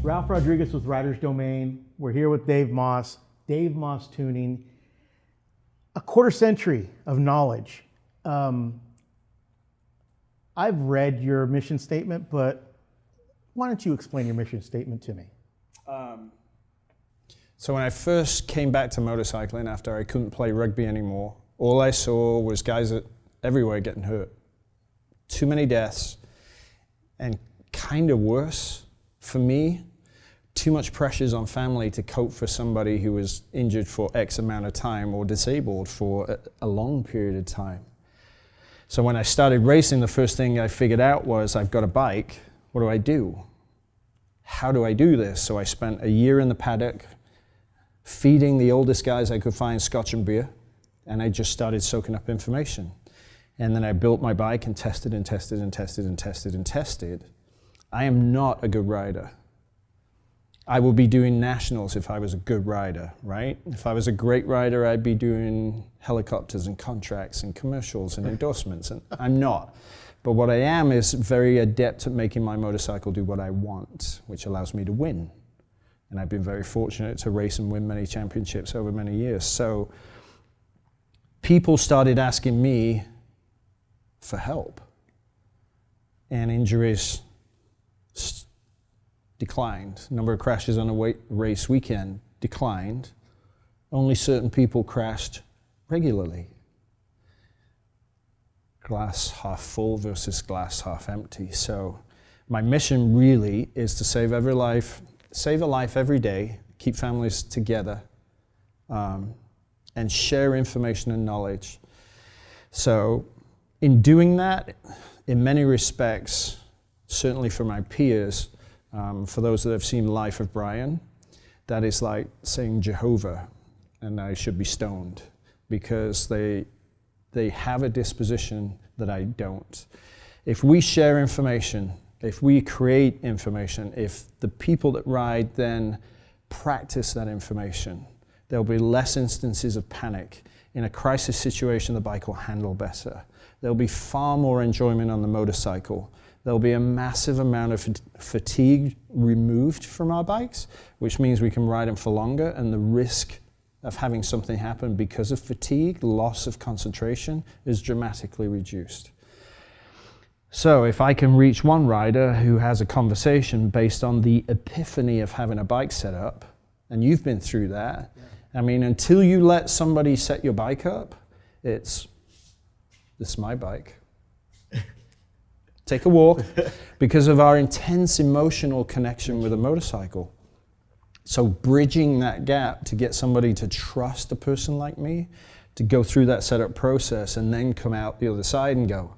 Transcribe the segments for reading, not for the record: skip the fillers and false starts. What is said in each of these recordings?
Ralph Rodriguez with Riders Domain. We're here with Dave Moss. Dave Moss Tuning. A quarter century of knowledge. I've read your mission statement, but why don't you explain your mission statement to me? So when I first came back to motorcycling after I couldn't play rugby anymore, all I saw was guys everywhere getting hurt. Too many deaths, and kind of worse for me, too much pressures on family to cope for somebody who was injured for X amount of time or disabled for a long period of time. So when I started racing, the first thing I figured out was I've got a bike. What do I do? How do I do this? So I spent a year in the paddock feeding the oldest guys I could find scotch and beer, and I just started soaking up information. And then I built my bike and tested and tested and tested and tested and tested. I am not a good rider. I would be doing nationals if I was a good rider, right? If I was a great rider, I'd be doing helicopters and contracts and commercials and endorsements, and I'm not. But what I am is very adept at making my motorcycle do what I want, which allows me to win. And I've been very fortunate to race and win many championships over many years. So people started asking me for help, and injuries declined. Number of crashes on a race weekend declined. Only certain people crashed regularly. Glass half full versus glass half empty. So my mission really is to save a life every day, keep families together, and share information and knowledge. So in doing that, in many respects, certainly for my peers, for those that have seen Life of Brian, that is like saying Jehovah, and I should be stoned, because they have a disposition that I don't. If we share information, if we create information, if the people that ride then practice that information, there'll be less instances of panic. In a crisis situation, the bike will handle better. There'll be far more enjoyment on the motorcycle. There'll be a massive amount of fatigue removed from our bikes, which means we can ride them for longer, and the risk of having something happen because of fatigue, loss of concentration, is dramatically reduced. So if I can reach one rider who has a conversation based on the epiphany of having a bike set up, and you've been through that, I mean, until you let somebody set your bike up, this is my bike. Take a walk, because of our intense emotional connection with a motorcycle. So bridging that gap to get somebody to trust a person like me, to go through that setup process and then come out the other side and go,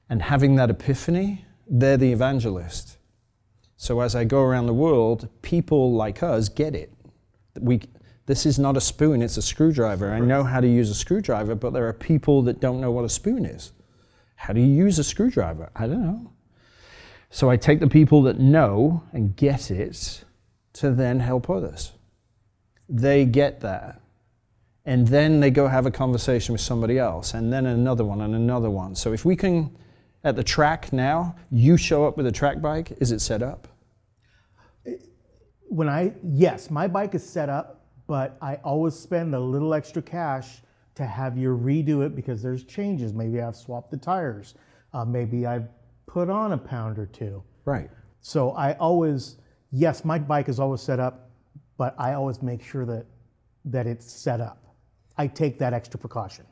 and having that epiphany, they're the evangelist. So as I go around the world, people like us get it. This is not a spoon, it's a screwdriver. I know how to use a screwdriver, but there are people that don't know what a spoon is. How do you use a screwdriver? I don't know. So I take the people that know and get it to then help others. They get that. And then they go have a conversation with somebody else, and then another one and another one. So if we can, at the track now, you show up with a track bike, is it set up? Yes, my bike is set up, but I always spend a little extra cash to have you redo it because there's changes. Maybe I've swapped the tires. Maybe I've put on a pound or two. Right. So yes, my bike is always set up, but I always make sure that it's set up. I take that extra precaution.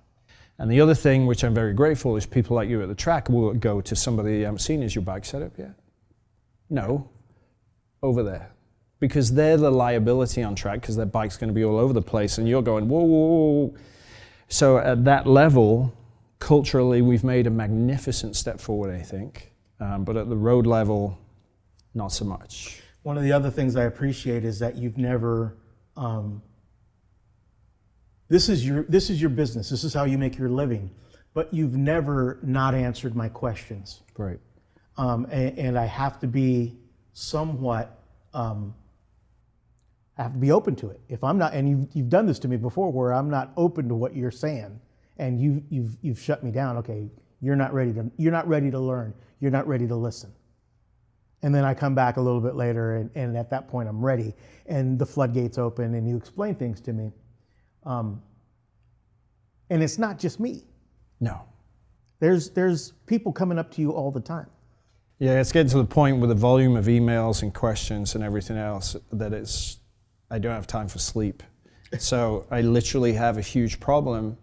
And the other thing, which I'm very grateful, is people like you at the track will go to somebody you haven't seen, is your bike set up yet? No, over there. Because they're the liability on track, because their bike's going to be all over the place, and you're going, whoa, whoa, whoa. So at that level, culturally, we've made a magnificent step forward, I think. But at the road level, not so much. One of the other things I appreciate is that you've never, this is your business, this is how you make your living, but you've never not answered my questions. Right. And I have to be somewhat, I have to be open to it. If I'm not, and you've done this to me before, where I'm not open to what you're saying, and you've shut me down. Okay, you're not ready to learn. You're not ready to listen. And then I come back a little bit later, and at that point I'm ready, and the floodgates open, and you explain things to me. And it's not just me. No. There's people coming up to you all the time. Yeah, it's getting to the point with the volume of emails and questions and everything else that I don't have time for sleep. So I literally have a huge problem,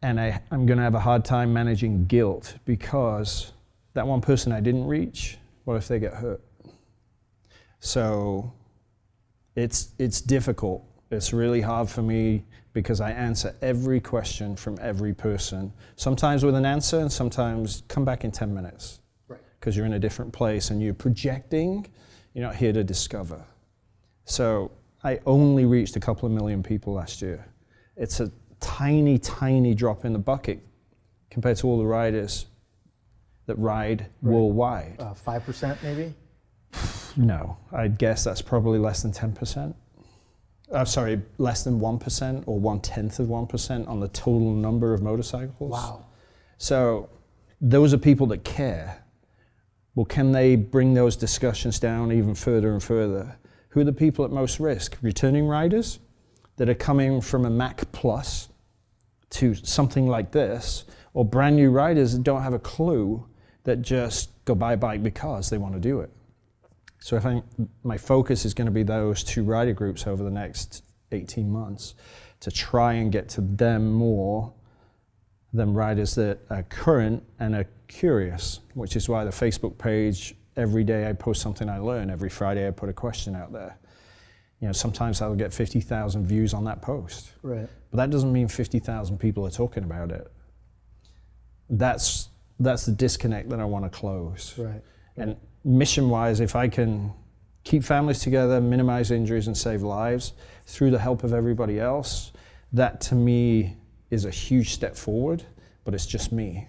and I'm going to have a hard time managing guilt, because that one person I didn't reach, what if they get hurt? So it's difficult. It's really hard for me, because I answer every question from every person, sometimes with an answer and sometimes come back in 10 minutes. Right. Because you're in a different place and you're projecting, you're not here to discover. So I only reached a couple of million people last year. It's a tiny, tiny drop in the bucket compared to all the riders that ride worldwide. 5% maybe? No, I'd guess that's probably less than 10%. Sorry, less than 1% or 1/10 of 1% on the total number of motorcycles. Wow. So those are people that care. Well, can they bring those discussions down even further and further? Who are the people at most risk? Returning riders that are coming from a Mac Plus to something like this, or brand new riders that don't have a clue, that just go buy a bike because they want to do it. So I think my focus is going to be those two rider groups over the next 18 months, to try and get to them more than riders that are current and are curious, which is why the Facebook page, every day I post something I learn. Every Friday I put a question out there. You know, sometimes I'll get 50,000 views on that post. Right. But that doesn't mean 50,000 people are talking about it. That's the disconnect that I want to close. Right. And mission-wise, if I can keep families together, minimize injuries, and save lives through the help of everybody else, that to me is a huge step forward, but it's just me.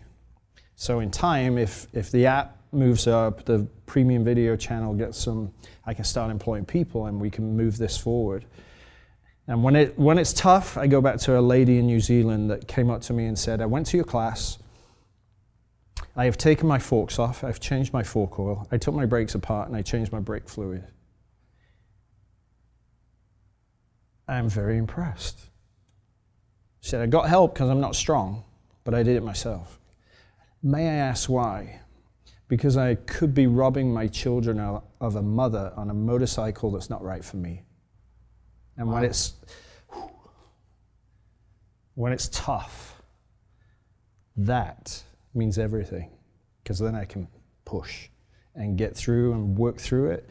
So in time, if the app moves up, the premium video channel gets I can start employing people, and we can move this forward. And when it's tough, I go back to a lady in New Zealand that came up to me and said, I went to your class, I have taken my forks off, I've changed my fork oil, I took my brakes apart, and I changed my brake fluid. I'm very impressed. She said, I got help because I'm not strong, but I did it myself. May I ask why? Because I could be robbing my children of a mother on a motorcycle that's not right for me. And wow. when it's tough, that means everything, because then I can push and get through and work through it.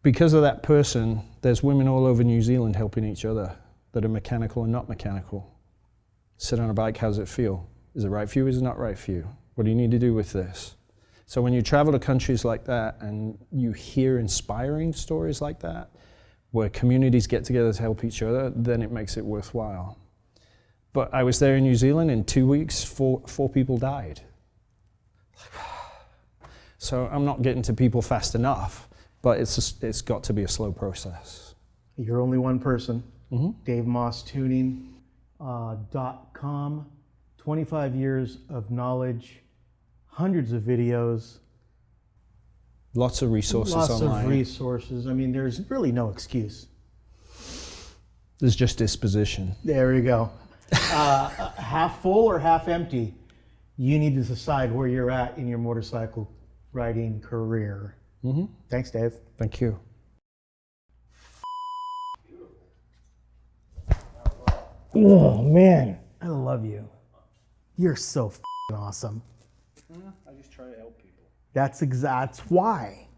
Because of that person, there's women all over New Zealand helping each other that are mechanical and not mechanical. Sit on a bike, how does it feel? Is it right for you, is it not right for you? What do you need to do with this? So when you travel to countries like that and you hear inspiring stories like that, where communities get together to help each other, then it makes it worthwhile. But I was there in New Zealand, in 2 weeks, four people died. So I'm not getting to people fast enough, but it's got to be a slow process. You're only one person. Mm-hmm. DaveMossTuning.com, 25 years of knowledge, hundreds of videos. Lots of resources online. Lots of resources. I mean, there's really no excuse. There's just disposition. There you go. Half full or half empty? You need to decide where you're at in your motorcycle riding career. Mm-hmm. Thanks, Dave. Thank you. Oh, man. I love you. You're so awesome. I just try to help people. That's why.